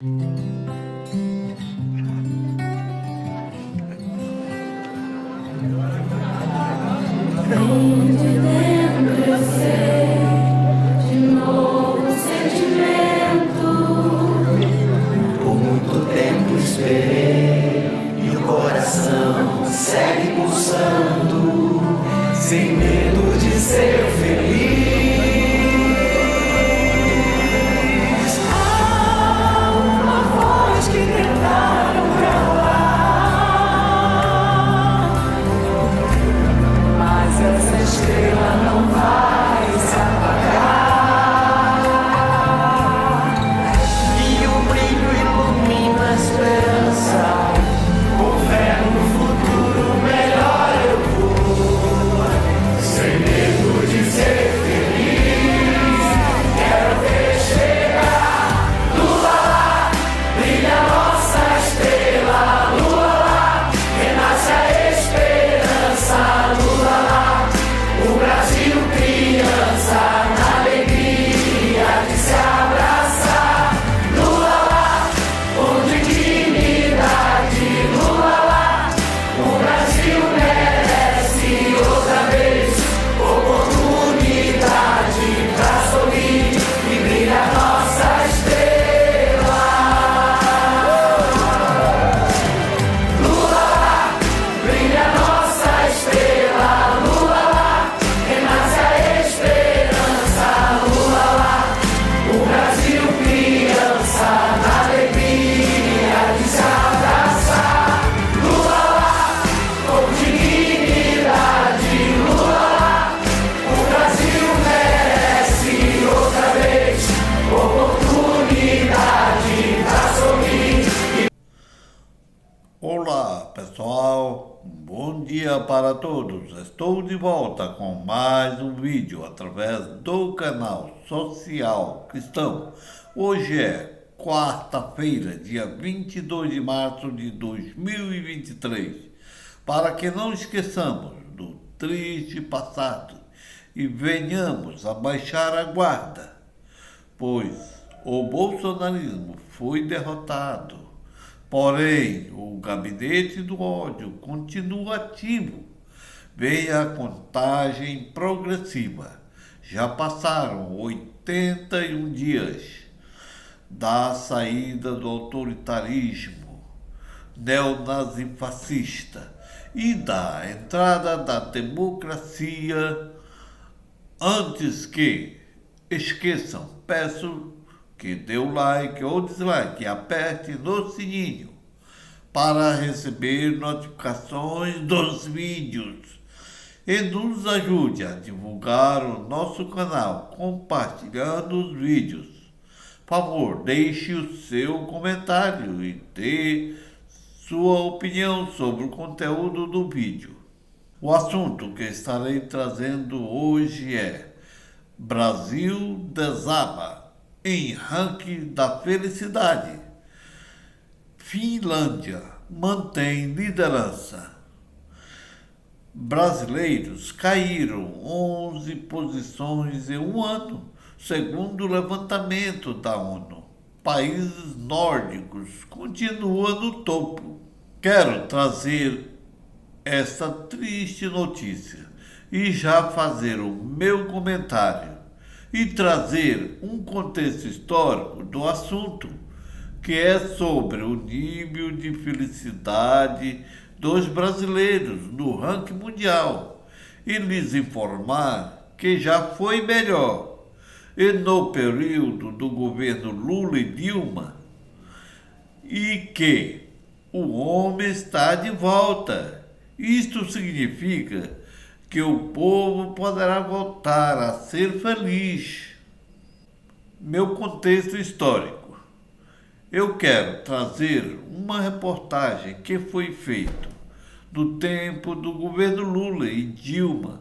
Vem de dentro, eu sei, de novo sentimento. Por muito tempo esperei e o coração segue pulsando, sem medo de ser feliz. Há uma voz que tentaram calar, mas essa estrela não vai se apagar. E o brilho ilumina a esperança, com fé no futuro melhor eu vou, sem medo de ser feliz. Quero ver chegar, lua lá, brilha nossa estrela, lua lá, renasce a esperança, lua lá, o Brasil criança, na alegria de se abraçar, lua lá, com dignidade, lua lá, o Brasil merece outra vez oportunidade pra sorrir e brilhar nossa estrela. Lua lá, brilha nossa estrela, lua lá, renasce a esperança, lua lá, o Brasil criança, na alegria de se abraçar, lua lá, com dignidade, lua lá, o Brasil merece outra vez oportunidade pra sorrir. Olá pessoal, bom dia para todos. Estou de volta com mais um vídeo através do canal Social Cristão. Hoje é quarta-feira, dia 22 de março de 2023. Para que não esqueçamos do triste passado e venhamos a baixar a guarda, pois o bolsonarismo foi derrotado. Porém, o gabinete do ódio continua ativo. Vem a contagem progressiva. Já passaram 81 dias da saída do autoritarismo neonazifascista e da entrada da democracia. Antes que esqueçam, peço que dê o like ou dislike e aperte no sininho para receber notificações dos vídeos e nos ajude a divulgar o nosso canal compartilhando os vídeos. Por favor, deixe o seu comentário e dê sua opinião sobre o conteúdo do vídeo. O assunto que estarei trazendo hoje é: Brasil desaba em ranking da felicidade. Finlândia mantém liderança. Brasileiros caíram 11 posições em um ano, segundo o levantamento da ONU. Países nórdicos continuam no topo. Quero trazer essa triste notícia e já fazer o meu comentário e trazer um contexto histórico do assunto, que é sobre o nível de felicidade dos brasileiros no ranking mundial e lhes informar que já foi melhor. E no período do governo Lula e Dilma, e que o homem está de volta. Isto significa que o povo poderá voltar a ser feliz. Meu contexto histórico. Eu quero trazer uma reportagem que foi feita do tempo do governo Lula e Dilma,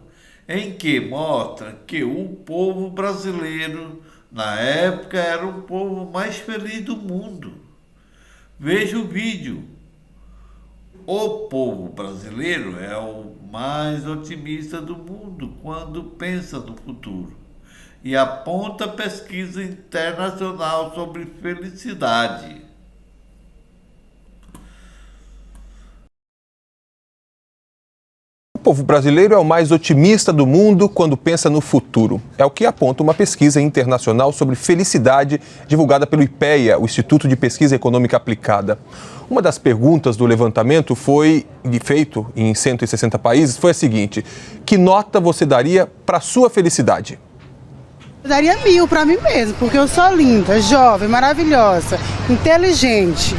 em que mostra que o povo brasileiro, na época, era o povo mais feliz do mundo. Veja o vídeo. O povo brasileiro é o mais otimista do mundo quando pensa no futuro e aponta pesquisa internacional sobre felicidade. povo brasileiro é o mais otimista do mundo quando pensa no futuro. É o que aponta uma pesquisa internacional sobre felicidade divulgada pelo IPEA, o Instituto de Pesquisa Econômica Aplicada. Uma das perguntas do levantamento feito em 160 países, foi a seguinte: que nota você daria para a sua felicidade? Eu daria 1000 para mim mesmo, porque eu sou linda, jovem, maravilhosa, inteligente.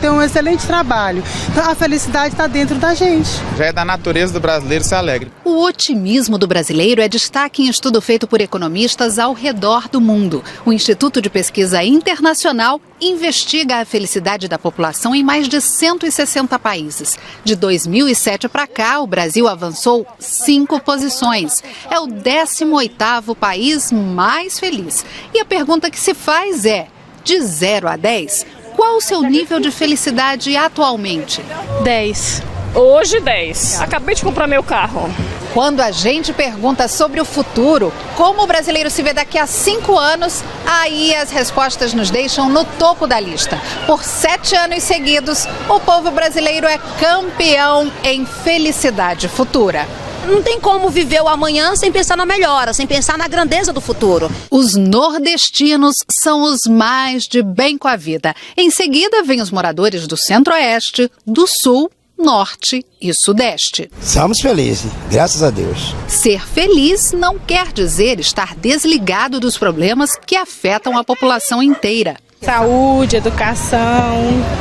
Tenho um excelente trabalho. Então, a felicidade está dentro da gente. Já é da natureza do brasileiro ser alegre. O otimismo do brasileiro é destaque em estudo feito por economistas ao redor do mundo. O Instituto de Pesquisa Internacional investiga a felicidade da população em mais de 160 países. De 2007 para cá, o Brasil avançou 5 posições. É o 18º país mais feliz. E a pergunta que se faz é, de 0 a 10... qual o seu nível de felicidade atualmente? 10. Hoje 10. Acabei de comprar meu carro. Quando a gente pergunta sobre o futuro, como o brasileiro se vê daqui a 5 anos, aí as respostas nos deixam no topo da lista. Por 7 anos seguidos, o povo brasileiro é campeão em felicidade futura. Não tem como viver o amanhã sem pensar na melhora, sem pensar na grandeza do futuro. Os nordestinos são os mais de bem com a vida. Em seguida, vêm os moradores do Centro-Oeste, do Sul, Norte e Sudeste. Somos felizes, graças a Deus. Ser feliz não quer dizer estar desligado dos problemas que afetam a população inteira. Saúde, educação,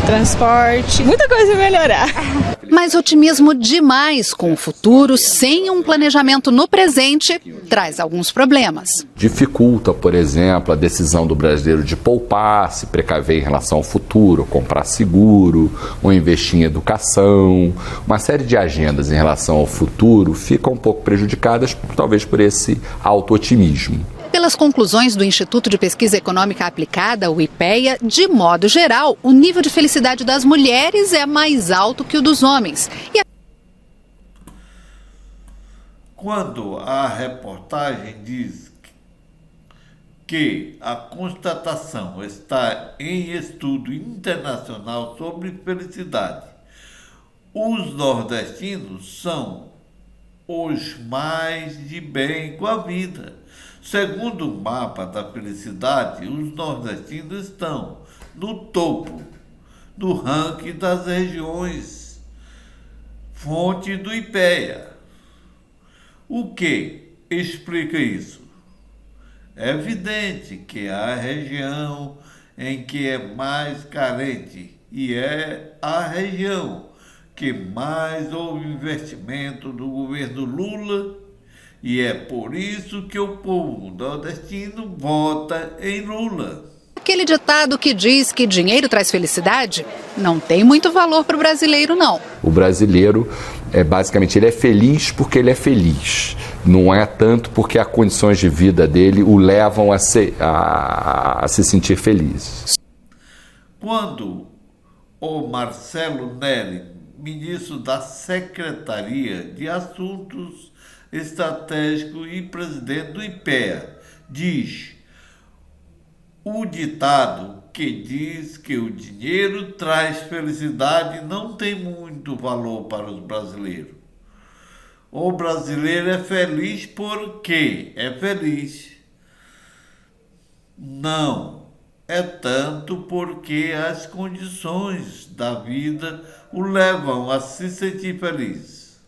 transporte, muita coisa a melhorar. Mas otimismo demais com o futuro, sem um planejamento no presente, traz alguns problemas. Dificulta, por exemplo, a decisão do brasileiro de poupar, se precaver em relação ao futuro, comprar seguro, ou investir em educação. Uma série de agendas em relação ao futuro ficam um pouco prejudicadas, talvez por esse auto-otimismo. Pelas conclusões do Instituto de Pesquisa Econômica Aplicada, o IPEA, de modo geral, o nível de felicidade das mulheres é mais alto que o dos homens. Quando a reportagem diz que a constatação está em estudo internacional sobre felicidade, os nordestinos são os mais de bem com a vida. Segundo o mapa da felicidade, os nordestinos estão no topo do ranking das regiões, fonte do IPEA. O que explica isso? É evidente que a região em que é mais carente e é a região que mais houve investimento do governo Lula. E é por isso que o povo nordestino vota em Lula. Aquele ditado que diz que dinheiro traz felicidade não tem muito valor para o brasileiro, não. O brasileiro, basicamente, ele é feliz porque ele é feliz. Não é tanto porque as condições de vida dele o levam a se sentir feliz. Quando o Marcelo Neri, ministro da Secretaria de Assuntos Estratégico e presidente do IPEA, diz o ditado que diz que o dinheiro traz felicidade não tem muito valor para os brasileiros. O brasileiro é feliz porque é feliz. Não é tanto porque as condições da vida o levam a se sentir feliz.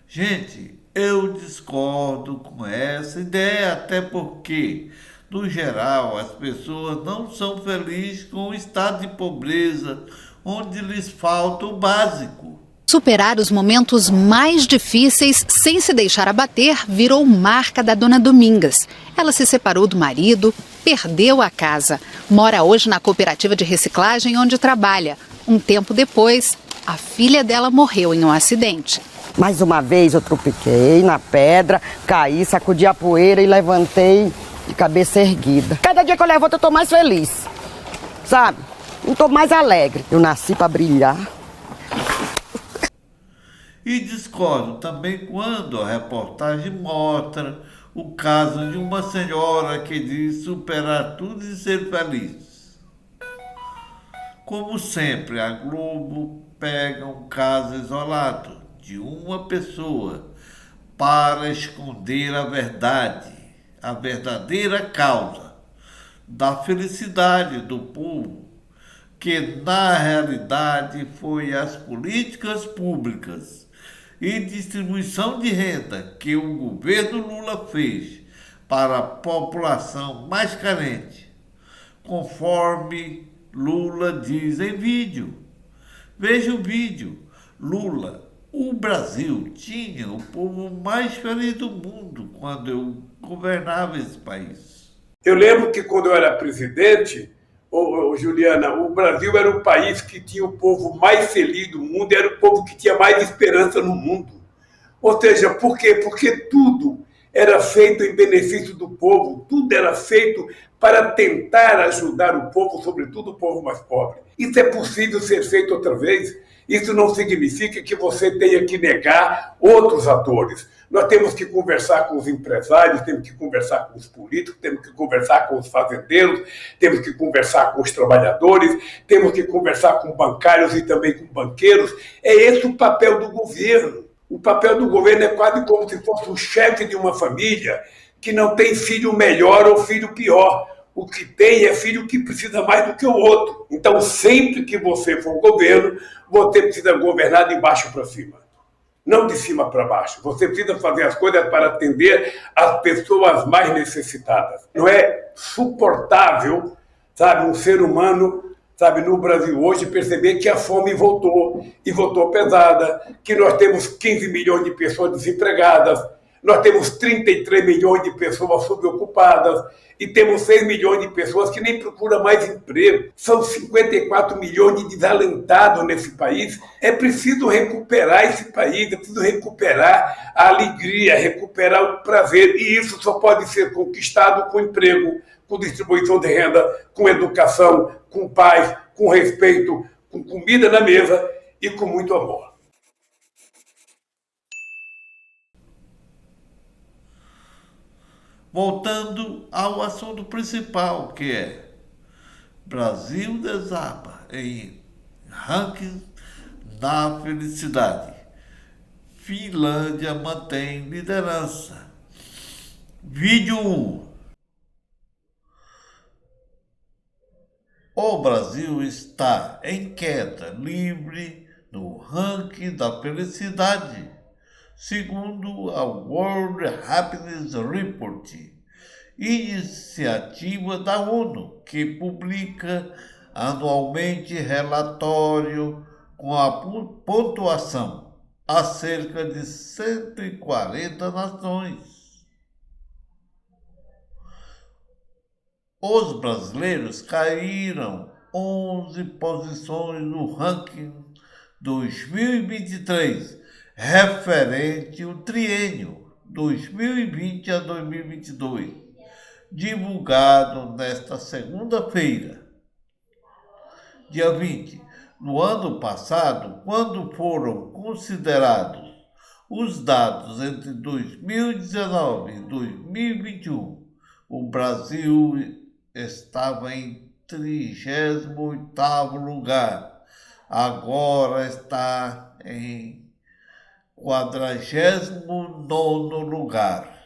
Gente, eu discordo com essa ideia, até porque, no geral, as pessoas não são felizes com o estado de pobreza, onde lhes falta o básico. Superar os momentos mais difíceis sem se deixar abater virou marca da dona Domingas. Ela se separou do marido, perdeu a casa. Mora hoje na cooperativa de reciclagem onde trabalha. Um tempo depois, a filha dela morreu em um acidente. Mais uma vez eu tropequei na pedra, caí, sacudi a poeira e levantei de cabeça erguida. Cada dia que eu levanto eu estou mais feliz, sabe? Eu estou mais alegre. Eu nasci para brilhar. E discordo também quando a reportagem mostra o caso de uma senhora que diz superar tudo e ser feliz. Como sempre, a Globo pega um caso isolado de uma pessoa para esconder a verdade, a verdadeira causa da felicidade do povo, que na realidade foi as políticas públicas e distribuição de renda que o governo Lula fez para a população mais carente, conforme Lula diz em vídeo. Veja o vídeo. Lula, o Brasil tinha o povo mais feliz do mundo quando eu governava esse país. Eu lembro que quando eu era presidente, Juliana, o Brasil era o país que tinha o povo mais feliz do mundo, era o povo que tinha mais esperança no mundo. Ou seja, por quê? Porque tudo era feito em benefício do povo, tudo era feito para tentar ajudar o povo, sobretudo o povo mais pobre. Isso é possível ser feito outra vez. Isso não significa que você tenha que negar outros atores. Nós temos que conversar com os empresários, temos que conversar com os políticos, temos que conversar com os fazendeiros, temos que conversar com os trabalhadores, temos que conversar com bancários e também com banqueiros. É esse o papel do governo. O papel do governo é quase como se fosse o chefe de uma família que não tem filho melhor ou filho pior. O que tem é filho que precisa mais do que o outro. Então, sempre que você for governo, você precisa governar de baixo para cima, não de cima para baixo. Você precisa fazer as coisas para atender as pessoas mais necessitadas. Não é suportável, sabe, um ser humano, sabe, no Brasil hoje perceber que a fome voltou, e voltou pesada, que nós temos 15 milhões de pessoas desempregadas, nós temos 33 milhões de pessoas subocupadas e temos 6 milhões de pessoas que nem procuram mais emprego. São 54 milhões de desalentados nesse país. É preciso recuperar esse país, é preciso recuperar a alegria, recuperar o prazer. E isso só pode ser conquistado com emprego, com distribuição de renda, com educação, com paz, com respeito, com comida na mesa e com muito amor. Voltando ao assunto principal, que é Brasil desaba em ranking da felicidade. Finlândia mantém liderança. Vídeo 1. O Brasil está em queda livre no ranking da felicidade, segundo a World Happiness Report, iniciativa da ONU, que publica anualmente relatório com a pontuação a cerca de 140 nações. Os brasileiros caíram 11 posições no ranking 2023, referente ao triênio 2020 a 2022, divulgado nesta segunda-feira, dia 20. No ano passado, quando foram considerados os dados entre 2019 e 2021, o Brasil estava em 38º lugar. Agora está em 49º lugar.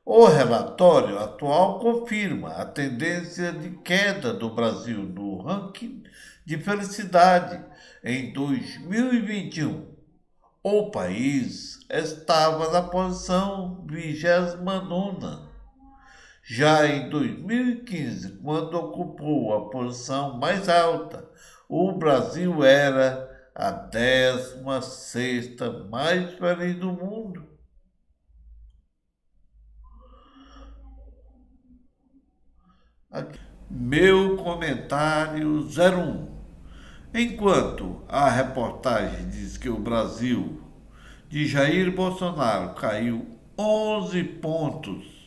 O relatório atual confirma a tendência de queda do Brasil no ranking de felicidade em 2021. O país estava na posição 29ª. Já em 2015, quando ocupou a posição mais alta, o Brasil era a 16ª mais feliz do mundo. Aqui. Meu comentário 01. Enquanto a reportagem diz que o Brasil de Jair Bolsonaro caiu 11 pontos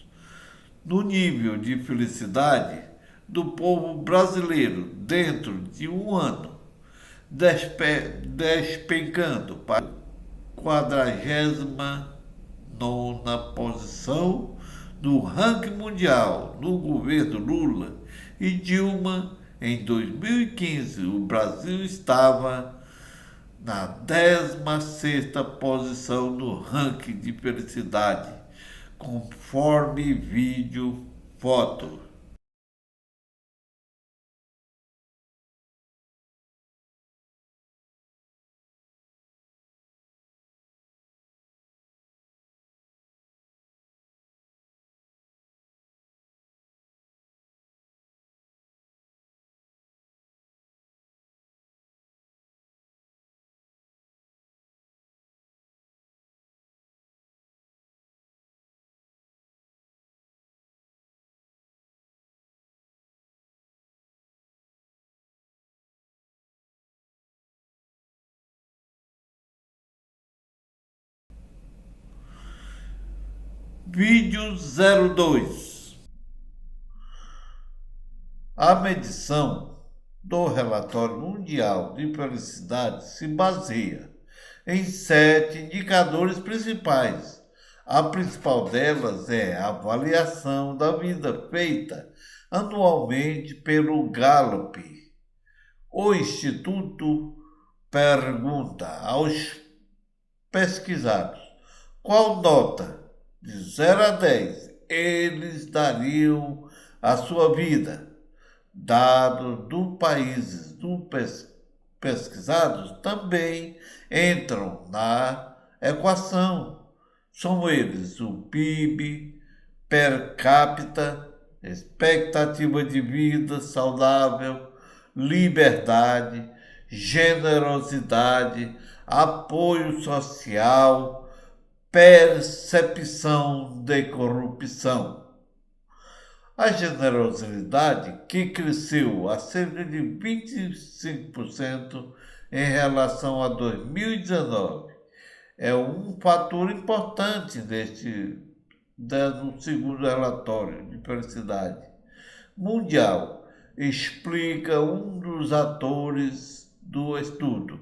no nível de felicidade do povo brasileiro dentro de um ano, despencando para a 49ª posição no ranking mundial no governo Lula e Dilma. Em 2015, o Brasil estava na 16ª posição no ranking de felicidade, conforme vídeo foto. Vídeo 02. A medição do Relatório Mundial de Felicidade se baseia em 7 indicadores principais. A principal delas é a avaliação da vida feita anualmente pelo Gallup. O Instituto pergunta aos pesquisados qual nota de 0 a 10 eles dariam à sua vida. Dados dos países pesquisados também entram na equação. São eles o PIB, per capita, expectativa de vida saudável, liberdade, generosidade, apoio social, percepção de corrupção. A generosidade, que cresceu a cerca de 25% em relação a 2019, é um fator importante no segundo relatório de felicidade mundial, explica um dos atores do estudo,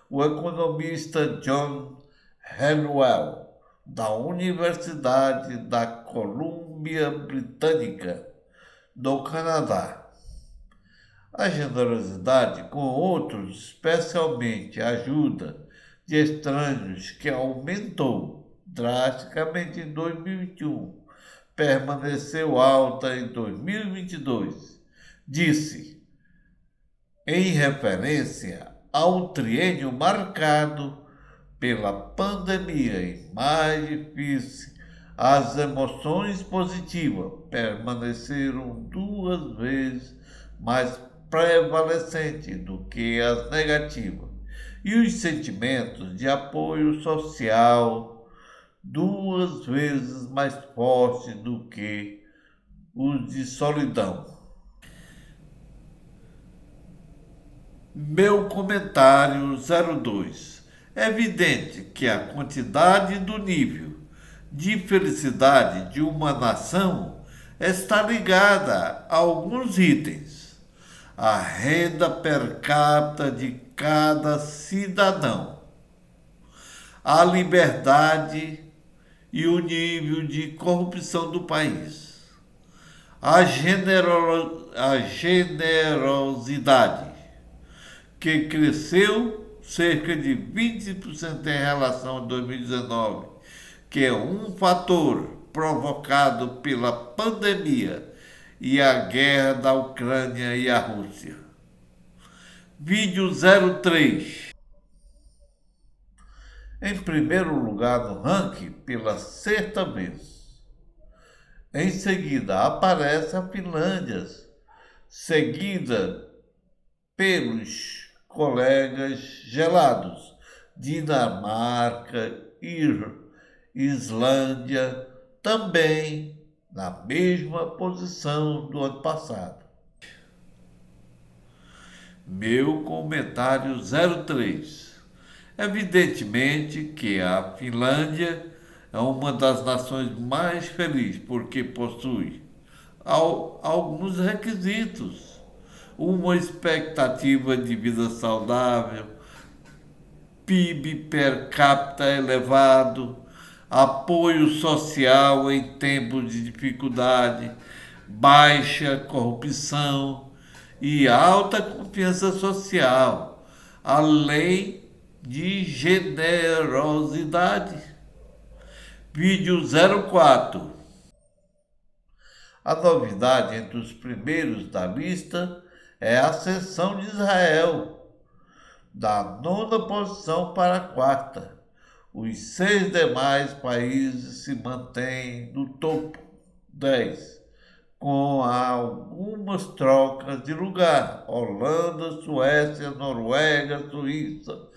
o economista John Hallowell, da Universidade da Colômbia Britânica, do Canadá. A generosidade com outros, especialmente a ajuda de estranhos, que aumentou drasticamente em 2021, permaneceu alta em 2022, disse, em referência ao triênio marcado pela pandemia e mais difícil, as emoções positivas permaneceram 2 vezes mais prevalecentes do que as negativas, e os sentimentos de apoio social 2 vezes mais fortes do que os de solidão. Meu comentário 02. É evidente que a quantidade do nível de felicidade de uma nação está ligada a alguns itens. A renda per capita de cada cidadão, a liberdade e o nível de corrupção do país, a generosidade, que cresceu cerca de 20% em relação a 2019, que é um fator provocado pela pandemia e a guerra da Ucrânia e a Rússia. Vídeo 03. Em primeiro lugar no ranking pela 6ª vez. Em seguida aparece a Finlândia, seguida pelos colegas gelados, Dinamarca e Islândia, também na mesma posição do ano passado. Meu comentário 03. Evidentemente que a Finlândia é uma das nações mais felizes porque possui alguns requisitos. Uma expectativa de vida saudável, PIB per capita elevado, apoio social em tempos de dificuldade, baixa corrupção e alta confiança social, além de generosidade. Vídeo 04. A novidade entre os primeiros da lista é a ascensão de Israel, da 9ª posição para a 4ª. Os 6 demais países se mantêm no topo 10, com algumas trocas de lugar: Holanda, Suécia, Noruega, Suíça,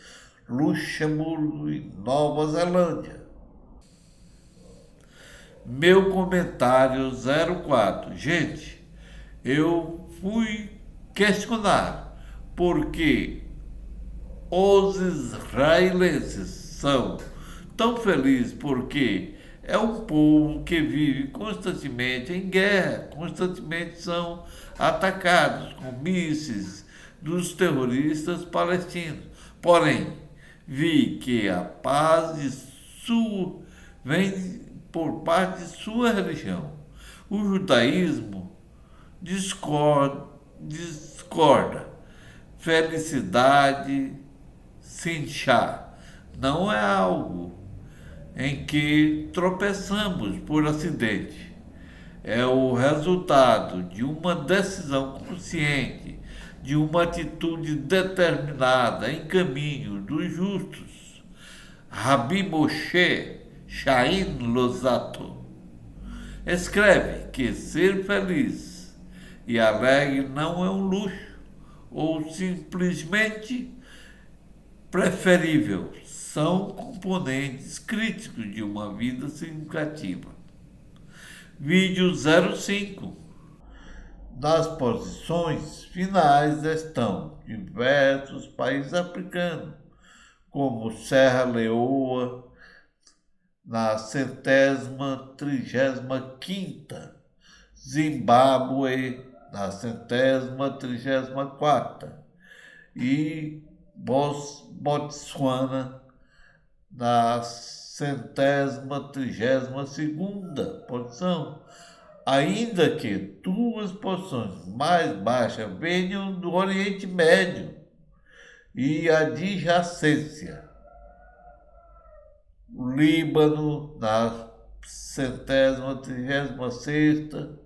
Luxemburgo e Nova Zelândia. Meu comentário 04. Gente, eu fui questionar por que os israelenses são tão felizes, porque é um povo que vive constantemente em guerra, constantemente são atacados com mísseis dos terroristas palestinos. Porém, vi que a paz vem por parte de sua religião. O judaísmo discorda. Felicidade, sinchá, não é algo em que tropeçamos por acidente. É o resultado de uma decisão consciente, de uma atitude determinada em caminho dos justos. Rabi Moshe Chaim Lozato escreve que ser feliz e alegre não é um luxo ou simplesmente preferível, são componentes críticos de uma vida significativa. Vídeo 05. Nas posições finais estão diversos países africanos, como Serra Leoa, na 135ª, Zimbábue, na 134ª, e Botsuana, na 132ª posição, ainda que 2 posições mais baixas venham do Oriente Médio e adjacência. O Líbano, na 136ª,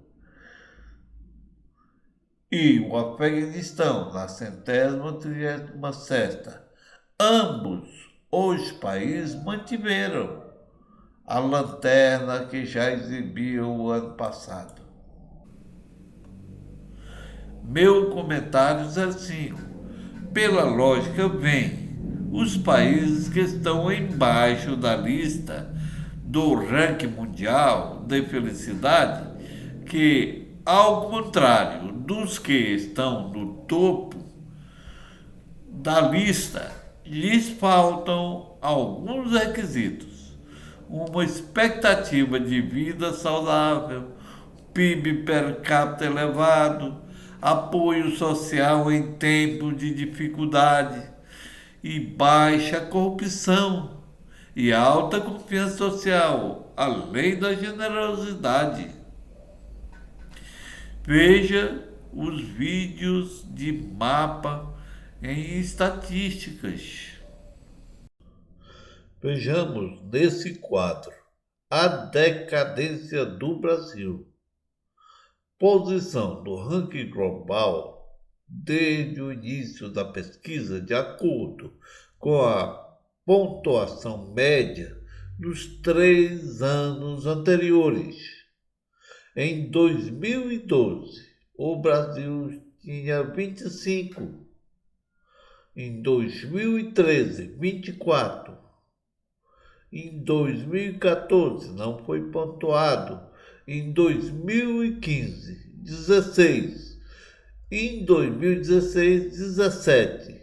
e o Afeganistão, na 136ª. Ambos os países mantiveram a lanterna que já exibiam o ano passado. Meu comentário 05. Pela lógica vem os países que estão embaixo da lista do ranking mundial de felicidade, que, ao contrário dos que estão no topo da lista, lhes faltam alguns requisitos: uma expectativa de vida saudável, PIB per capita elevado, apoio social em tempos de dificuldade e baixa corrupção e alta confiança social, além da generosidade. Veja os vídeos de mapa em estatísticas. Vejamos nesse quadro a decadência do Brasil. Posição do ranking global desde o início da pesquisa, de acordo com a pontuação média dos 3 anos anteriores. Em 2012, o Brasil tinha 25. Em 2013, 24. Em 2014, não foi pontuado. Em 2015, 16. Em 2016, 17.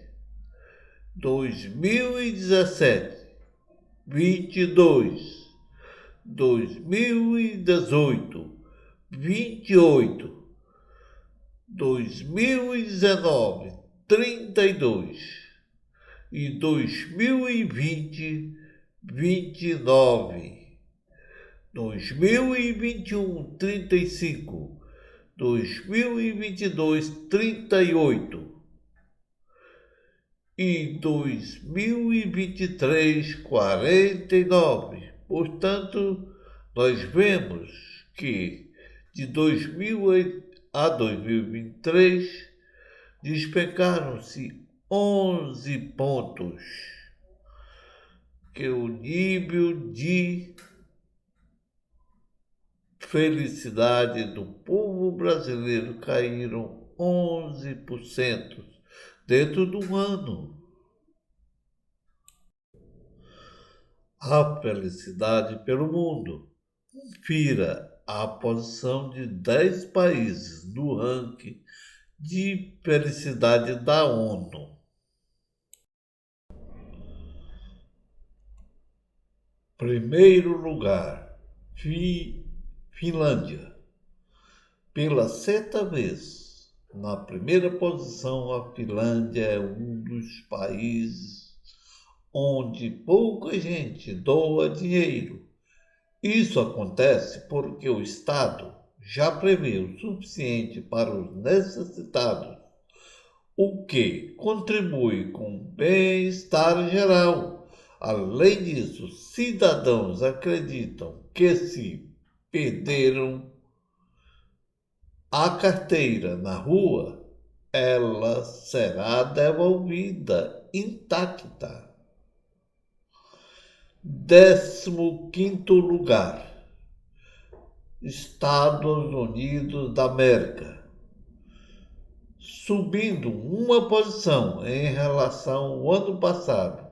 2017, 22. 2018, 28. 2019, 32. E 2020, 29. 2021, 35. 2022, 38. e 2023, 49. Portanto, nós vemos que de 2000 a 2023 despencaram-se 11 pontos, que o nível de felicidade do povo brasileiro caíram 11% dentro do ano. A felicidade pelo mundo. Confira a posição de 10 países no ranking de felicidade da ONU. Primeiro lugar, Finlândia. Pela sexta vez, na primeira posição, a Finlândia é um dos países onde pouca gente doa dinheiro. Isso acontece porque o Estado já prevê o suficiente para os necessitados, o que contribui com o bem-estar geral. Além disso, cidadãos acreditam que se perderam a carteira na rua, ela será devolvida intacta. 15º lugar, Estados Unidos da América, subindo uma posição em relação ao ano passado.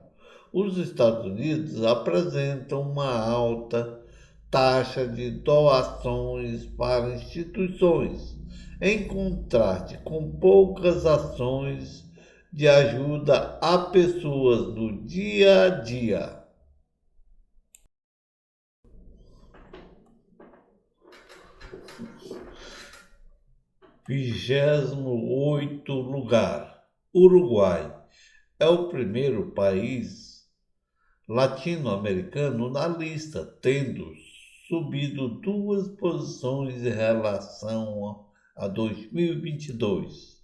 Os Estados Unidos apresentam uma alta taxa de doações para instituições, em contraste com poucas ações de ajuda a pessoas no dia a dia. 28º lugar, Uruguai. É o primeiro país latino-americano na lista, tendo subido 2 posições em relação a 2022.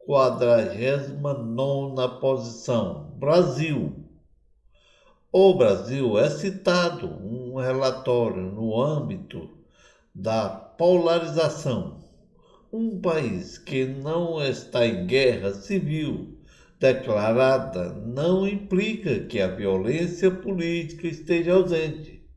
49ª posição, Brasil. O Brasil é citado um relatório no âmbito da polarização. Um país que não está em guerra civil declarada não implica que a violência política esteja ausente.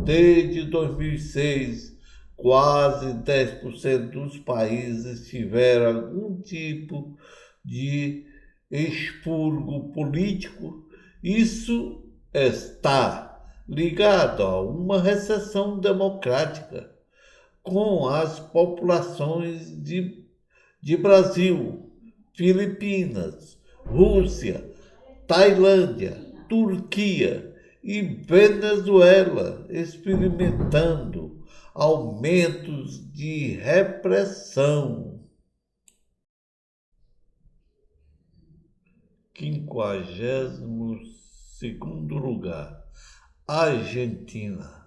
Desde 2006, quase 10% dos países tiveram algum tipo de expurgo político. Isso está ligado a uma recessão democrática com as populações de Brasil, Filipinas, Rússia, Tailândia, Turquia e Venezuela experimentando aumentos de repressão. 52º lugar, Argentina.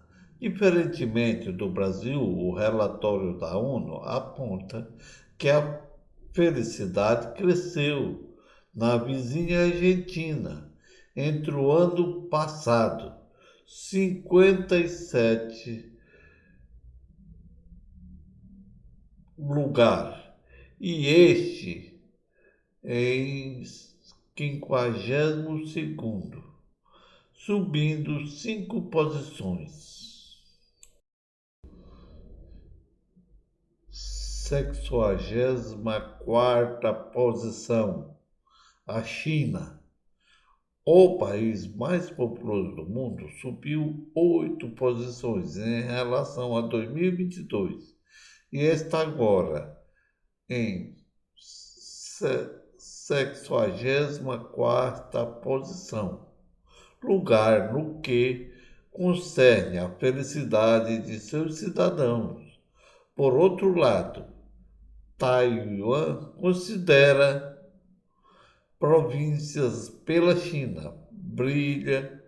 Diferentemente do Brasil, o relatório da ONU aponta que a felicidade cresceu na vizinha Argentina entre o ano passado, 57 lugar, e este em 52º, subindo 5 posições. 64ª posição, a China. O país mais populoso do mundo subiu 8 posições em relação a 2022 e está agora em 64ª posição, lugar no que concerne a felicidade de seus cidadãos. Por outro lado, Taiwan considera províncias pela China, brilha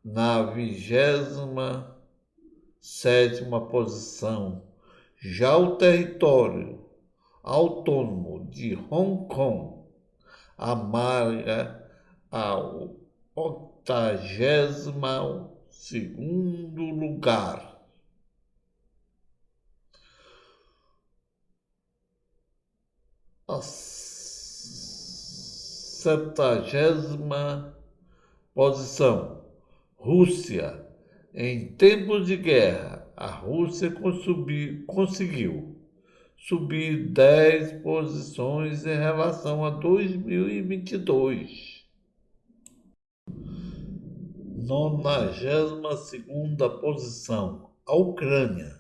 na 27ª posição. Já o território autônomo de Hong Kong amarga ao 82º lugar. A 70ª posição. Rússia. Em tempos de guerra, a Rússia conseguiu subir 10 posições em relação a 2022. 92ª posição. A Ucrânia.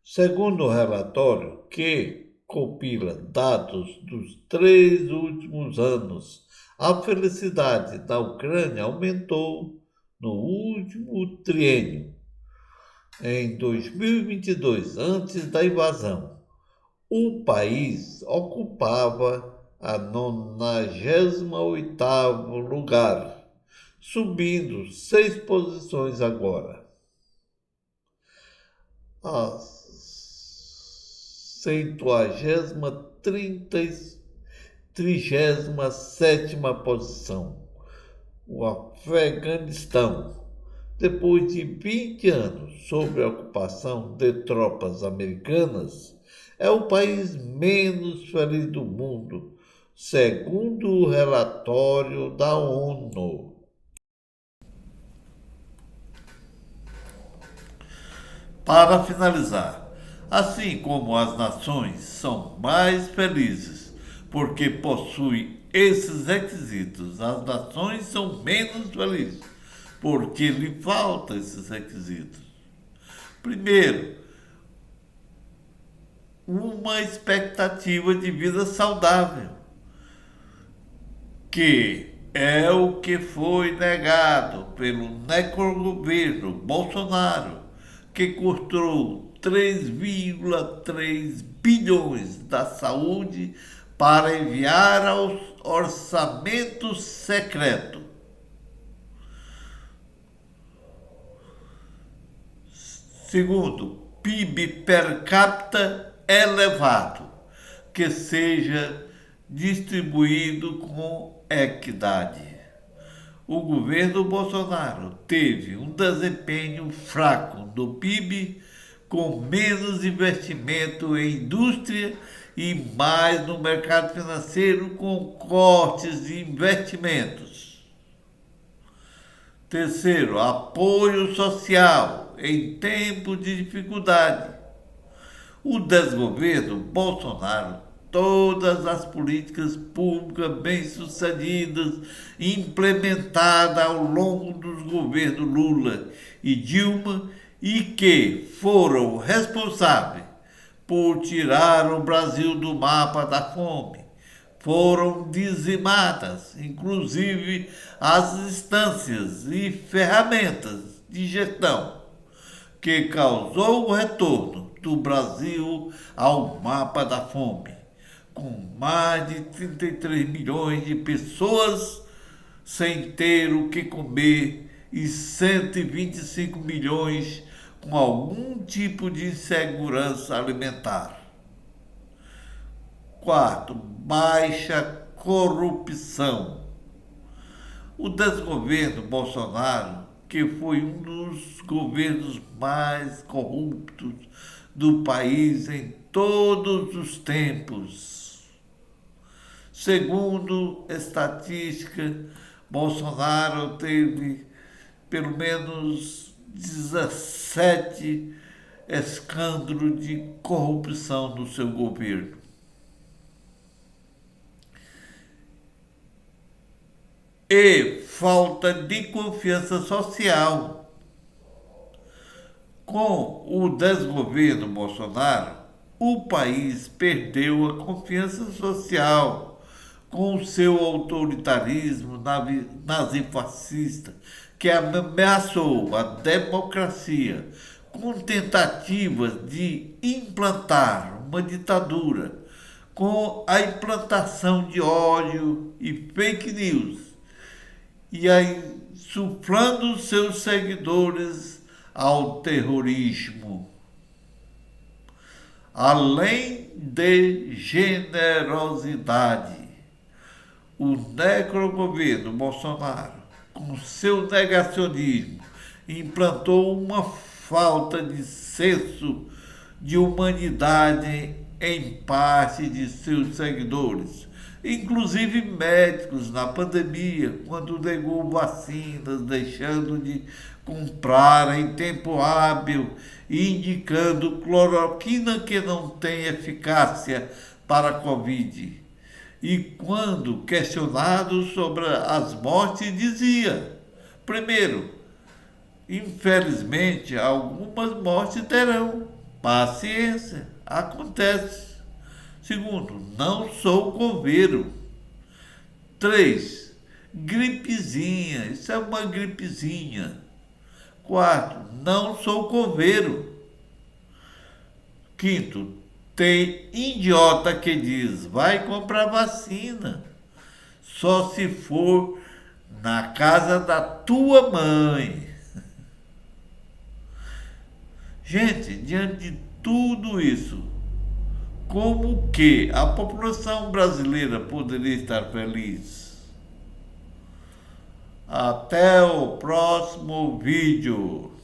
Segundo o relatório, que compila dados dos 3 últimos anos, a felicidade da Ucrânia aumentou no último triênio. Em 2022, antes da invasão, o país ocupava a 98º lugar, subindo 6 posições agora. A 37ª posição. O Afeganistão. Depois de 20 anos sob a ocupação de tropas americanas, é o país menos feliz do mundo, segundo o relatório da ONU. Para finalizar, assim como as nações são mais felizes porque possuem esses requisitos, as nações são menos felizes porque lhe faltam esses requisitos. Primeiro, uma expectativa de vida saudável, que é o que foi negado pelo necrogoverno Bolsonaro, que custou 3,3 bilhões da saúde para enviar ao orçamento secreto. Segundo, PIB per capita elevado, que seja distribuído com equidade. O governo Bolsonaro teve um desempenho fraco do PIB, com menos investimento em indústria e mais no mercado financeiro, com cortes de investimentos. Terceiro, apoio social em tempos de dificuldade. O desgoverno Bolsonaro, todas as políticas públicas bem-sucedidas implementadas ao longo dos governos Lula e Dilma e que foram responsáveis por tirar o Brasil do mapa da fome, foram dizimadas, inclusive as instâncias e ferramentas de gestão, que causou o retorno do Brasil ao mapa da fome, com mais de 33 milhões de pessoas sem ter o que comer e 125 milhões com algum tipo de insegurança alimentar. Quarto, baixa corrupção. O desgoverno Bolsonaro, que foi um dos governos mais corruptos do país em todos os tempos. Segundo estatística, Bolsonaro teve pelo menos 17 escândalos de corrupção no seu governo. E falta de confiança social. Com o desgoverno Bolsonaro, o país perdeu a confiança social com o seu autoritarismo nazifascista, que ameaçou a democracia com tentativas de implantar uma ditadura, com a implantação de ódio e fake news, e aí suflando seus seguidores ao terrorismo. Além de generosidade, O necrogoverno Bolsonaro, com seu negacionismo, implantou uma falta de senso de humanidade em parte de seus seguidores, inclusive médicos na pandemia, quando negou vacinas, deixando de comprar em tempo hábil e indicando cloroquina que não tem eficácia para a Covid. E quando questionado sobre as mortes, dizia: primeiro, infelizmente, algumas mortes terão. Paciência, acontece. Segundo, não sou coveiro. 3, gripezinha, isso é uma gripezinha. 4, não sou coveiro. 5, tem idiota que diz: vai comprar vacina. Só se for na casa da tua mãe. Gente, diante de tudo isso, como que a população brasileira poderia estar feliz? Até o próximo vídeo.